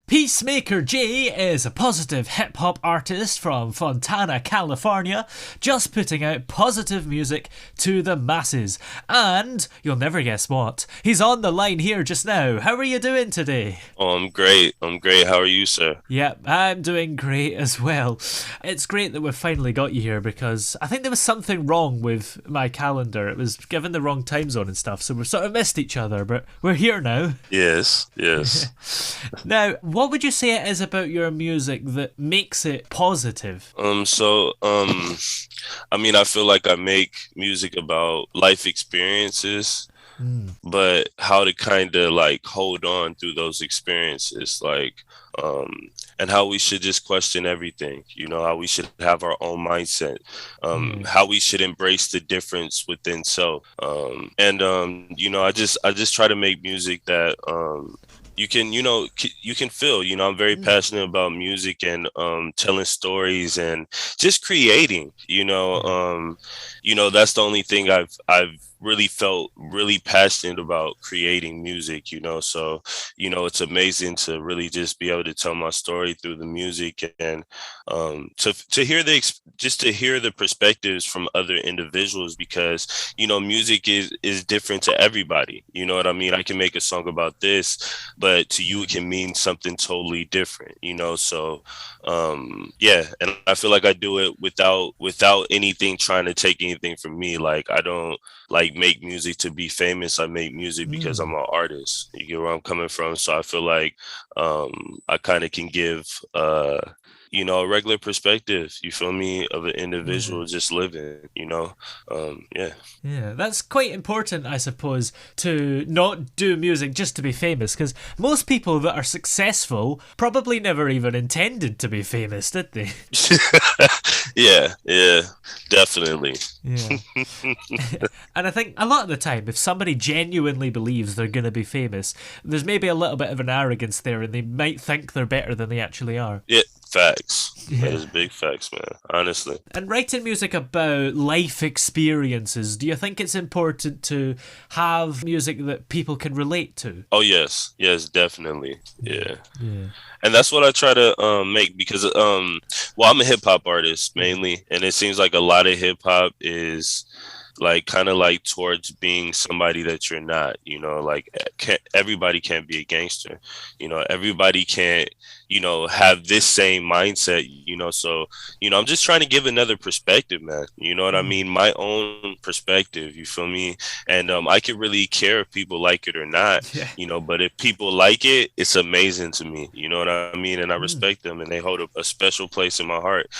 PeaceMaker J is a positive hip-hop artist from Fontana, California, just putting out positive music to the masses. And, you'll never guess what, he's on the line here just now. How are you doing today? Oh, I'm great. I'm great. How are you, sir? Yep, I'm doing great as well. It's great that we've finally got you here because I think there was something wrong with my calendar. It was given the wrong time zone and stuff, so we've sort of missed each other, but we're here now. Yes, yes. Now, what would you say it is about your music that makes it positive? I feel like I make music about life experiences, Mm. but how to kind of like hold on through those experiences, and how we should just question everything, how we should have our own mindset, Yeah. how we should embrace the difference within self. I just try to make music that, you can feel, I'm very Mm. passionate about music and telling stories and just creating, Yeah. that's the only thing I've really felt really passionate about, creating music, so it's amazing to really just be able to tell my story through the music, and to hear just to hear the perspectives from other individuals, because music is different to everybody. You know what I mean? I can make a song about this, but to you it can mean something totally different, so yeah. And I feel like I do it without anything trying to take anything from me. Like, I don't like make music to be famous. I make music because I'm Mm. an artist. You get where I'm coming from? So I feel like I kind of can give a regular perspective, you feel me, of an Yeah. individual just living. Yeah. Yeah, that's quite important, I suppose, to not do music just to be famous, because most people that are successful probably never even intended to be famous, did they? Yeah, yeah, definitely. Yeah. And I think a lot of the time, if somebody genuinely believes they're going to be famous, there's maybe a little bit of an arrogance there, and they might think they're better than they actually are. Yeah, facts. That Yeah. is big facts, man. Honestly. And writing music about life experiences, do you think it's important to have music that people can relate to? Oh yes, yes, definitely. Yeah. Yeah. And that's what I try to make, because well, I'm a hip hop artist Mm. mainly, and it seems like a lot of hip hop is like kind of like towards being somebody that you're not, like, everybody can't be a gangster, everybody can't, have this same mindset, so I'm just trying to give another perspective, man, you know what I Mm. mean, my own perspective, you feel me, and I could really care if people like it or not, Yeah. but if people like it, it's amazing to me, you know what I mean, and I Mm. respect them, and they hold a special place in my heart,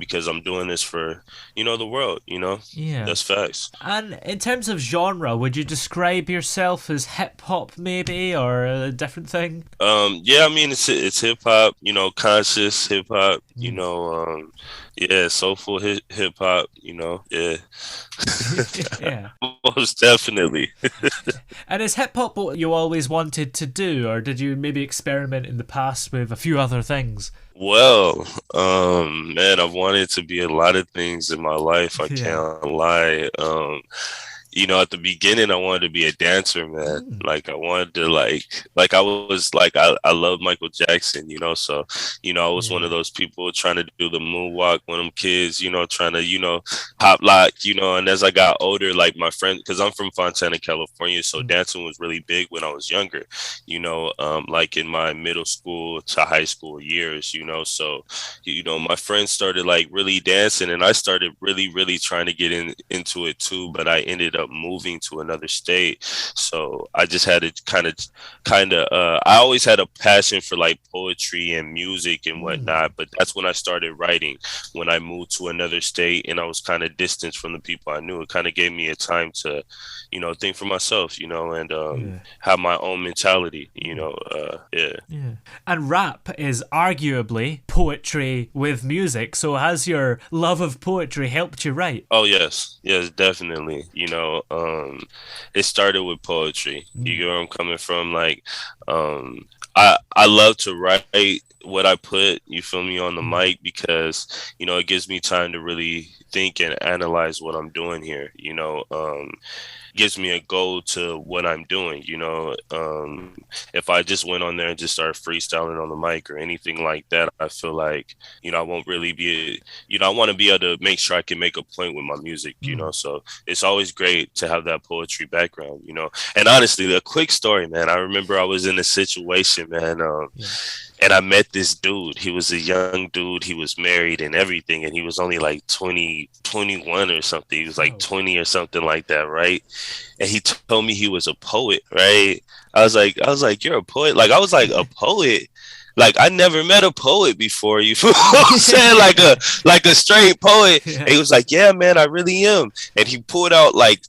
because I'm doing this for, the world, Yeah. that's facts. And in terms of genre, would you describe yourself as hip hop maybe or a different thing? Yeah, I mean, it's hip hop, conscious hip hop, Mm. yeah, soulful hip hop, yeah, Yeah. most definitely. And is hip hop what you always wanted to do, or did you maybe experiment in the past with a few other things? Well, man, I've wanted to be a lot of things in my life. I Yeah. can't lie. At the beginning, I wanted to be a dancer, man. Mm. Like, I wanted to like I was like, I love Michael Jackson, so, I was one Yeah. of those people trying to do the moonwalk, one of them kids, trying to, pop lock, and as I got older, like my friend, because I'm from Fontana, California, so Mm. dancing was really big when I was younger, like in my middle school to high school years, so, my friends started like really dancing, and I started really, really trying to get into it too, but I ended up moving to another state. So I just had to I always had a passion for like poetry and music and Mm. whatnot, but that's when I started writing. When I moved to another state and I was kind of distanced from the people I knew, it kind of gave me a time to, think for myself, and Yeah. have my own mentality, Mm. yeah. Yeah. And rap is arguably poetry with music. So has your love of poetry helped you write? Oh yes, yes, definitely. It started with poetry. You Mm. get where I'm coming from? Like, I love to write what I put, you feel me, on the Mm. mic, because, it gives me time to really think and analyze what I'm doing here. gives me a goal to what I'm doing. If I just went on there and just started freestyling on the mic or anything like that, I feel like, I won't really be, I want to be able to make sure I can make a point with my music, Mm. so it's always great to have that poetry background, and honestly, a quick story, man. I remember I was in a situation, man, Yeah. and I met this dude. He was a young dude. He was married and everything. And he was only like 20, 21 or something. He was like Oh. 20 or something like that, right? And he told me he was a poet, right? I was like, you're a poet? Like, I was like, a poet? Like, I never met a poet before. You feel what I'm saying? Like a straight poet. Yeah. And he was like, yeah, man, I really am. And he pulled out like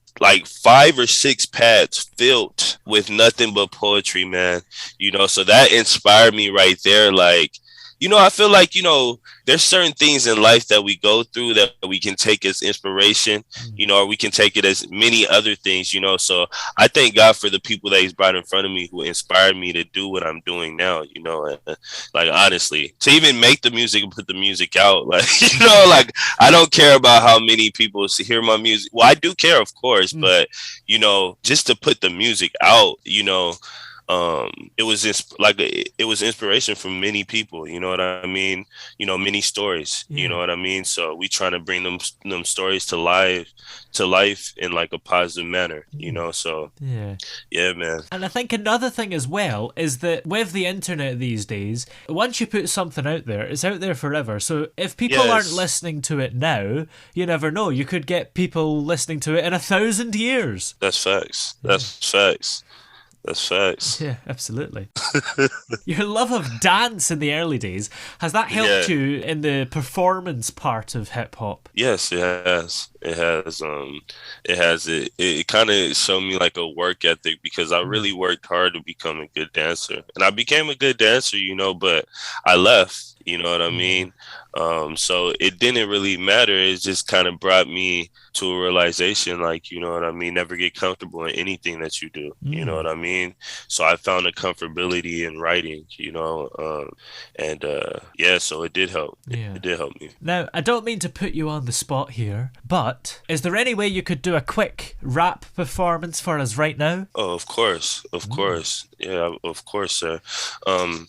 5 or 6 pads filled with nothing but poetry, man. So that inspired me right there. Like, I feel like, there's certain things in life that we go through that we can take as inspiration, Mm. or we can take it as many other things, So I thank God for the people that he's brought in front of me who inspired me to do what I'm doing now, and, like, honestly, to even make the music and put the music out, like, like, I don't care about how many people hear my music. Well, I do care, of course, Mm. but, just to put the music out, it was it was inspiration from many people, you know what I mean, many stories, you know Yeah. what I mean. So we trying to bring them stories to life in like a positive manner, Mm. so Yeah. yeah, man. And I think another thing as well is that with the internet these days, once you put something out there, it's out there forever. So if people aren't Yes, listening to it now, you never know. You could get people listening to it in 1,000 years. that's facts, Yeah. that's facts. Yeah, absolutely. Your love of dance in the early days, has that helped Yeah. you in the performance part of hip hop? Yes, it has. It has. It has. It kind of showed me like a work ethic because I Mm. really worked hard to become a good dancer, and I became a good dancer, but I left. You know what I Yeah. mean? So it didn't really matter. It just kind of brought me to a realization, like, you know what I mean? Never get comfortable in anything that you do. You know Mm. what I mean? So I found a comfortability in writing. And yeah, so it did help. Yeah. It did help me. Now, I don't mean to put you on the spot here, but is there any way you could do a quick rap performance for us right now? Oh, of course, of Mm. course. Yeah, of course, sir. Um,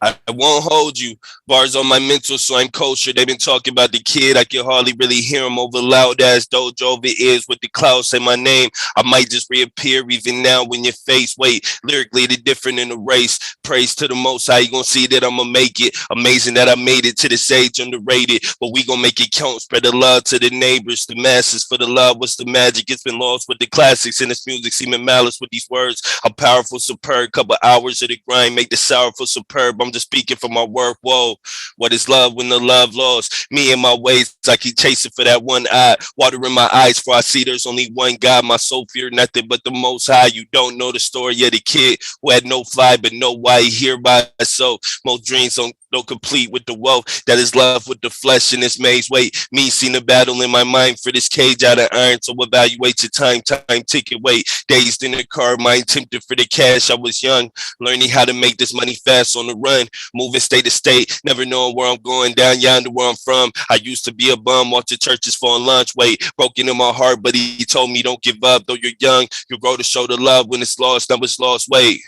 I won't hold you. Bars on my mental, so I'm kosher. They've been talking about the kid. I can hardly really hear him over loud ass dojo over ears with the cloud. Say my name. I might just reappear even now when your face. Wait, lyrically, the different in the race. Praise to the most high. You gonna see that I'ma make it. Amazing that I made it to the stage, underrated. But we gonna make it count. Spread the love to the neighbors, the masses for the love. What's the magic? It's been lost with the classics and this music. Seeming malice with these words. I'm powerful, superb. Couple hours of the grind make the sorrowful superb. I'm just speaking for my work. Whoa, what is love when the love lost? Me and my ways, I keep chasing for that one eye. Water in my eyes, for I see there's only one God. My soul fear nothing but the most high. You don't know the story of the kid who had no fly, but know why he here by himself. Most dreams don't complete with the wealth that is left with the flesh in this maze. Wait, me seen the battle in my mind for this cage out of iron. So evaluate your time ticket. Wait, dazed in the car, mind tempted for the cash. I was young, learning how to make this money fast on the run, moving state to state, never knowing where I'm going, down yonder where I'm from. I used to be a bum, watching churches for lunch. Wait, broken in my heart, but he told me don't give up. Though you're young, you'll grow to show the love when it's lost. Now it's lost. Wait,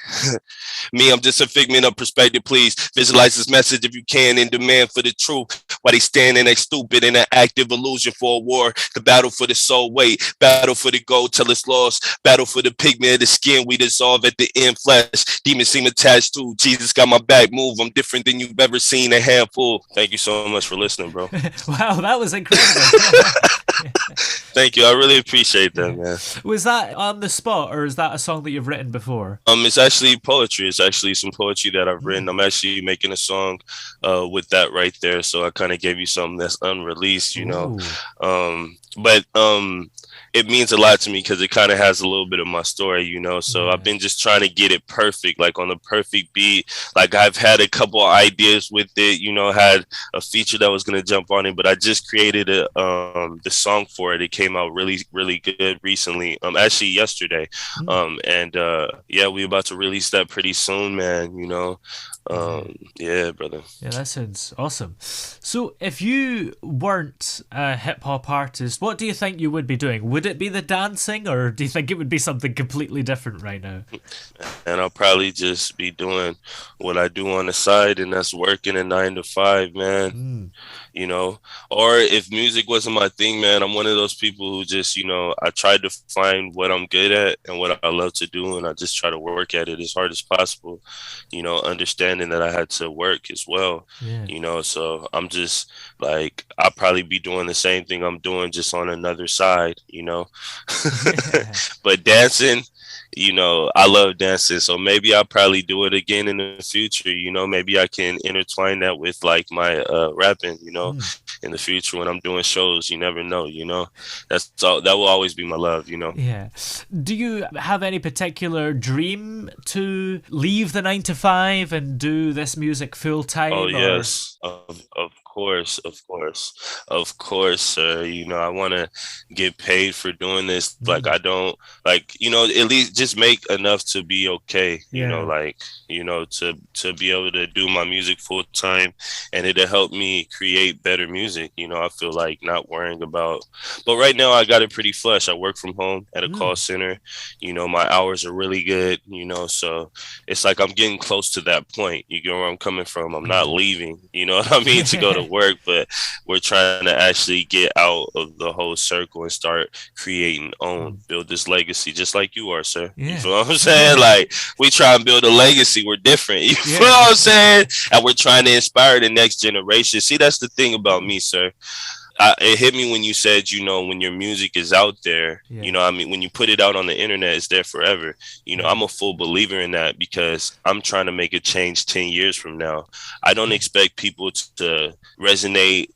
me, I'm just a figment of perspective. Please visualize this message if you can in demand for the truth. While they standing next stupid in an active illusion for a war. The battle for the soul. Wait, battle for the gold till it's lost. Battle for the pigment of the skin we dissolve at the end flesh. Demons seem attached to. Jesus got my back. Move. I'm different than you've ever seen. A handful. Thank you so much for listening, bro. Wow, that was incredible. Thank you. I really appreciate that, Yeah. man. Was that on the spot, or is that a song that you've written before? It's actually poetry. It's actually some poetry that I've written. Mm. I'm actually making a song with that right there. So I kind of gave you something that's unreleased, Ooh. But it means a lot to me because it kind of has a little bit of my story, So I've Yeah. been just trying to get it perfect, like on the perfect beat. Like I've had a couple ideas with it, had a feature that was gonna jump on it, but I just created the song for it. It came out really, really good recently. Actually yesterday. Mm. And yeah, we're about to release that pretty soon, man. Yeah. Yeah, brother. Yeah, that sounds awesome. So, if you weren't a hip hop artist, what do you think you would be doing? Would it be the dancing, or do you think it would be something completely different right now? And I'll probably just be doing what I do on the side, and that's working a 9 to 5, man. Mm. You know, or if music wasn't my thing, man, I'm one of those people who just, I tried to find what I'm good at and what I love to do, and I just try to work at it as hard as possible, understanding that I had to work as well, Yeah. so I'm just like, I'll probably be doing the same thing I'm doing just on another side. Yeah. But dancing, I love dancing, so maybe I'll probably do it again in the future. Maybe I can intertwine that with like my rapping, Mm. in the future when I'm doing shows. You never know. That's all, that will always be my love. Yeah. Do you have any particular dream to leave the 9 to 5 and do this music full Oh time, or? yes, of course, sir. I want to get paid for doing this. Like, Mm. I don't like, at least just make enough to be okay. Yeah. Like, to be able to do my music full time, and it'll help me create better music. I feel like not worrying about. But right now, I got it pretty flush. I work from home at a call Mm. center. My hours are really good. So it's like I'm getting close to that point. You get where I'm coming from. I'm not Yeah. leaving, you know what I mean, to go to work, but we're trying to actually get out of the whole circle and start creating, Mm. build this legacy, just like you are, sir. You Yeah. feel what I'm saying? Like, we try and build a legacy. We're different. You feel Yeah. what I'm saying? And we're trying to inspire the next generation. See, that's the thing about me, sir. It hit me when you said, when your music is out there, Yeah. I mean, when you put it out on the internet, it's there forever. Yeah. I'm a full believer in that, because I'm trying to make a change 10 years from now. I don't expect people to resonate,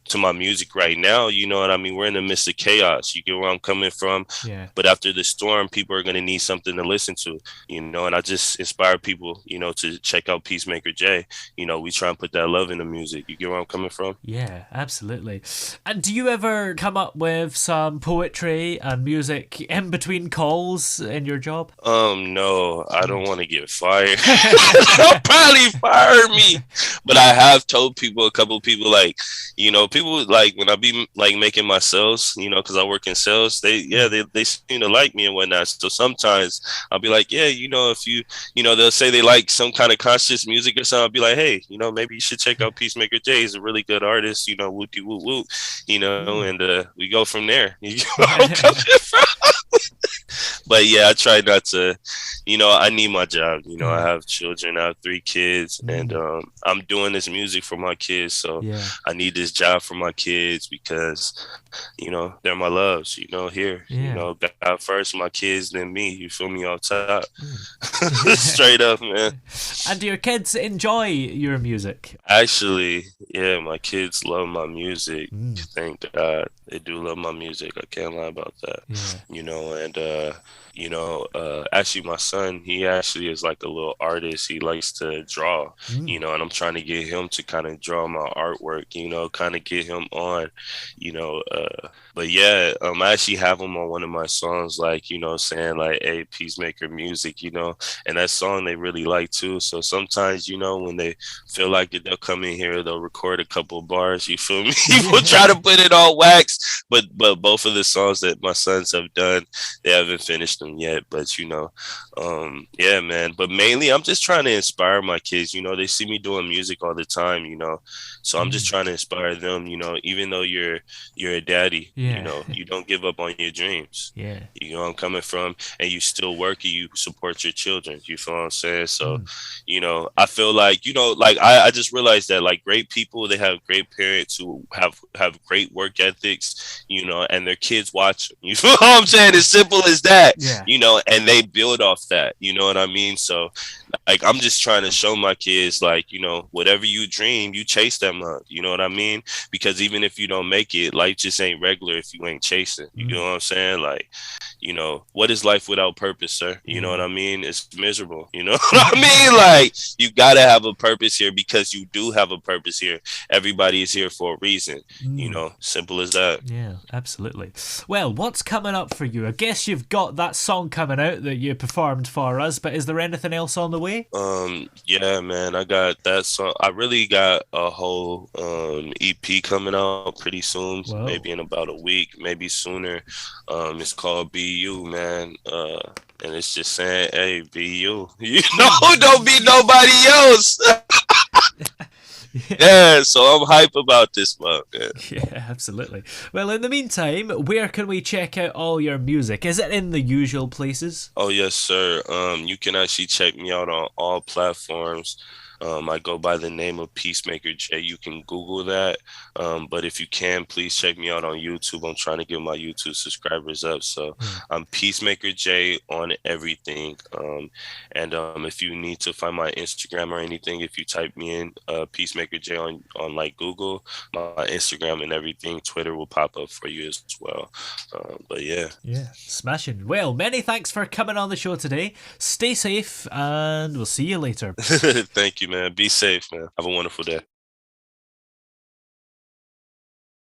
to my music right now. You know what I mean? We're in the midst of chaos. You get where I'm coming from? Yeah. But after the storm, people are going to need something to listen to, and I just inspire people, to check out PeaceMaker J. We try and put that love in the music. You get where I'm coming from? Yeah, absolutely. And do you ever come up with some poetry and music in between calls in your job? No, I Mm. don't want to get fired. They'll probably fire me. But I have told people, a couple of people, like, people like when I be like making my sales, because I work in sales, they seem to like me and whatnot. So sometimes I'll be like, yeah, if they'll say they like some kind of conscious music or something. I'll be like, hey, maybe you should check out PeaceMaker J. He's a really good artist, whoopty whoop whoop, Mm. and we go from there. You know where I'm coming from? But yeah, I try not to, I need my job. I Yeah. have children. I have 3 kids, and Mm. I'm doing this music for my kids. So Yeah. I need this job for my kids, because, they're my loves, here, Yeah. God first, my kids, then me. You feel me, off top? Mm. Straight up, man. And do your kids enjoy your music? Actually, yeah, my kids love my music. Mm. Thank God. They do love my music. I can't lie about that. Yeah. And actually my son, he actually is like a little artist. He likes to draw, Mm. and I'm trying to get him to kind of draw my artwork, kind of get him on, but yeah, I actually have him on one of my songs, like, saying like, hey, Peacemaker music, and that song they really like too. So sometimes, when they feel like it, they'll come in here, they'll record a couple of bars, you feel me? We'll try to put it all wax, but both of the songs that my sons have done, they haven't finished them yet. But yeah, man. But mainly, I'm just trying to inspire my kids. They see me doing music all the time. So I'm just Mm. trying to inspire them. Even though you're a daddy, Yeah. you don't give up on your dreams. Yeah. You know where I'm coming from, and you still work and you support your children. You feel what I'm saying? So, Mm. I feel like, like I just realized that, like, great people, they have great parents who have great work ethics, and their kids watch them. You feel what I'm saying? As simple as that, Yeah. and they build off that. You know what I mean? So, like, I'm just trying to show my kids, like, whatever you dream, you chase them up. You know what I mean? Because even if you don't make it, life just ain't regular if you ain't chasing. You know Mm. what I'm saying? Like, what is life without purpose, sir? You know what Yeah. I mean? It's miserable. You know what I mean? Like, you gotta have a purpose here, because you do have a purpose here. Everybody is here for a reason. Mm. Simple as that. Yeah, absolutely. Well, what's coming up for you I guess you've got that song coming out that you performed for us, but is there anything else on the way? Yeah, man, I got that song. I really got a whole EP coming out pretty soon, Whoa. maybe in about a week, maybe sooner. It's called Be You, man. And it's just saying, hey, be you. You know, don't be nobody else. Yeah, so I'm hype about this one, man. Yeah, absolutely. Well, in the meantime, where can we check out all your music? Is it in the usual places? Oh yes, sir. You can actually check me out on all platforms. I go by the name of PeaceMaker J. You can Google that. But if you can, please check me out on YouTube. I'm trying to get my YouTube subscribers up. So Yeah. I'm PeaceMaker J on everything. And if you need to find my Instagram or anything, if you type me in PeaceMaker J on like Google, my Instagram and everything, Twitter will pop up for you as well. But yeah. Yeah, smashing. Well, many thanks for coming on the show today. Stay safe, and we'll see you later. Thank you, man. Be safe, man. Have a wonderful day.